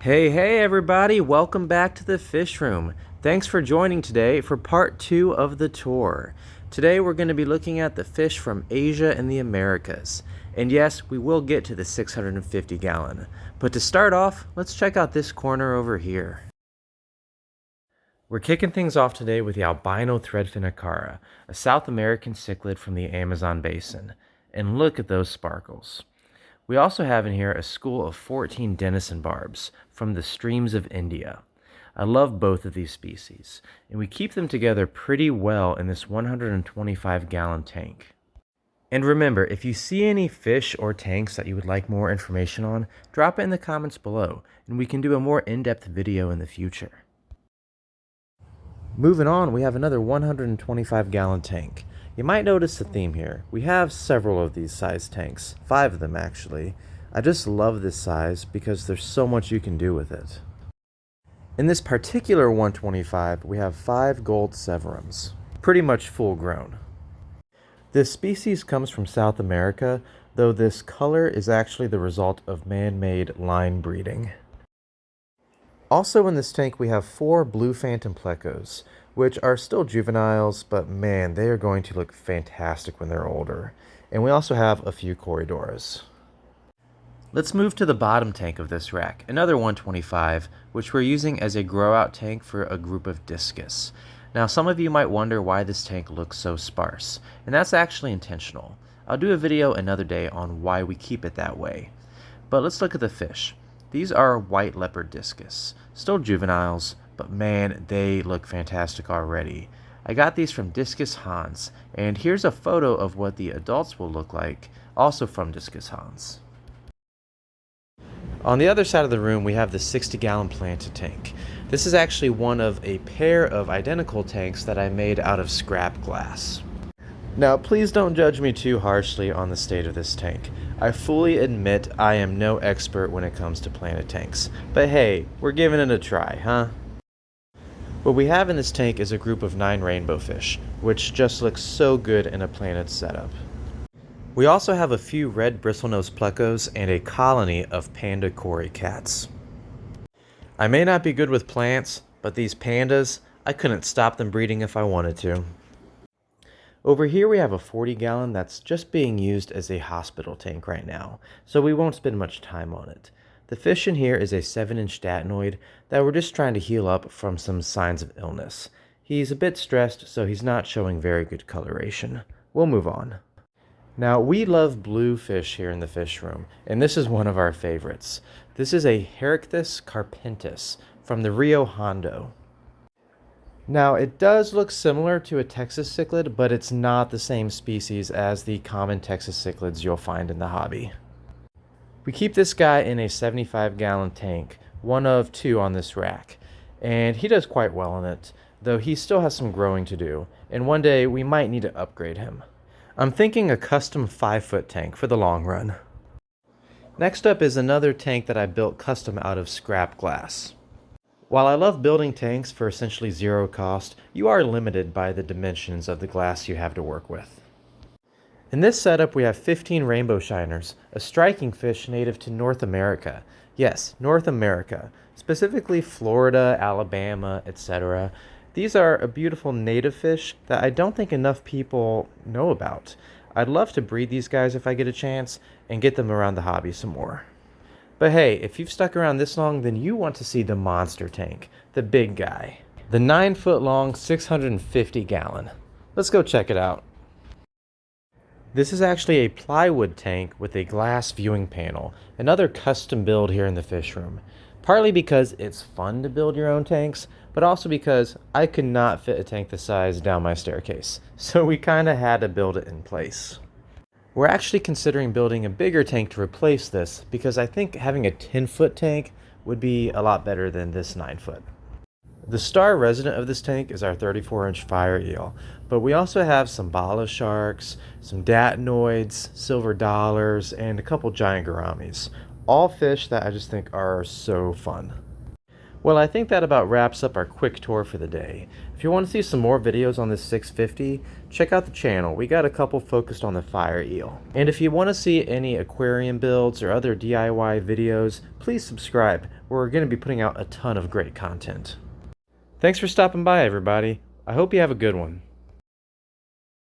Hey everybody, welcome back to the fish room. Thanks for joining today for part 2 of the tour. Today we're going to be looking at the fish from Asia and the Americas. And yes, we will get to the 650 gallon. But to start off, let's check out this corner over here. We're kicking things off today with the Albino Threadfin Acara, a South American cichlid from the Amazon basin. And look at those sparkles. We also have in here a school of 14 denison barbs from the streams of India. I love both of these species, and we keep them together pretty well in this 125 gallon tank. And remember, if you see any fish or tanks that you would like more information on, drop it in the comments below, and we can do a more in-depth video in the future. Moving on, we have another 125 gallon tank. You might notice a theme here. We have several of these size tanks, 5 of them actually. I just love this size because there's so much you can do with it. In this particular 125, we have 5 gold Severums, pretty much full grown. This species comes from South America, though this color is actually the result of man-made line breeding. Also in this tank we have 4 blue phantom plecos, which are still juveniles, but man, they are going to look fantastic when they're older. And we also have a few corridoras. Let's move to the bottom tank of this rack, another 125, which we're using as a grow-out tank for a group of discus. Now some of you might wonder why this tank looks so sparse, and that's actually intentional. I'll do a video another day on why we keep it that way. But let's look at the fish. These are white leopard discus, still juveniles, but man, they look fantastic already. I got these from Discus Hans, and here's a photo of what the adults will look like, also from Discus Hans. On the other side of the room, we have the 60 gallon planted tank. This is actually one of a pair of identical tanks that I made out of scrap glass. Now, please don't judge me too harshly on the state of this tank. I fully admit I am no expert when it comes to planted tanks, but hey, we're giving it a try, huh? What we have in this tank is a group of 9 rainbow fish, which just looks so good in a planted setup. We also have a few red bristlenose plecos and a colony of panda cory cats. I may not be good with plants, but these pandas, I couldn't stop them breeding if I wanted to. Over here we have a 40 gallon that's just being used as a hospital tank right now, so we won't spend much time on it. The fish in here is a 7-inch statinoid that we're just trying to heal up from some signs of illness. He's a bit stressed, so he's not showing very good coloration. We'll move on. Now, we love blue fish here in the fish room, and this is one of our favorites. This is a Hericthus carpentis from the Rio Hondo. Now, it does look similar to a Texas cichlid, but it's not the same species as the common Texas cichlids you'll find in the hobby. We keep this guy in a 75 gallon tank, one of 2 on this rack, and he does quite well in it, though he still has some growing to do, and one day we might need to upgrade him. I'm thinking a custom 5-foot tank for the long run. Next up is another tank that I built custom out of scrap glass. While I love building tanks for essentially zero cost, you are limited by the dimensions of the glass you have to work with. In this setup we have 15 rainbow shiners, a striking fish native to North America. Yes, North America, specifically Florida, Alabama, etc. These are a beautiful native fish that I don't think enough people know about. I'd love to breed these guys if I get a chance and get them around the hobby some more. But hey, if you've stuck around this long, then you want to see the monster tank, the big guy. The 9-foot long, 650 gallon. Let's go check it out. This is actually a plywood tank with a glass viewing panel, another custom build here in the fish room. Partly because it's fun to build your own tanks, but also because I could not fit a tank this size down my staircase, so we kinda had to build it in place. We're actually considering building a bigger tank to replace this because I think having a 10-foot tank would be a lot better than this 9-foot. The star resident of this tank is our 34-inch fire eel, but we also have some bala sharks, some datinoids, silver dollars, and a couple giant gouramis. All fish that I just think are so fun. Well, I think that about wraps up our quick tour for the day. If you want to see some more videos on this 650, check out the channel. We got a couple focused on the fire eel. And if you want to see any aquarium builds or other DIY videos, please subscribe. we're going to be putting out a ton of great content. Thanks for stopping by, everybody. I hope you have a good one.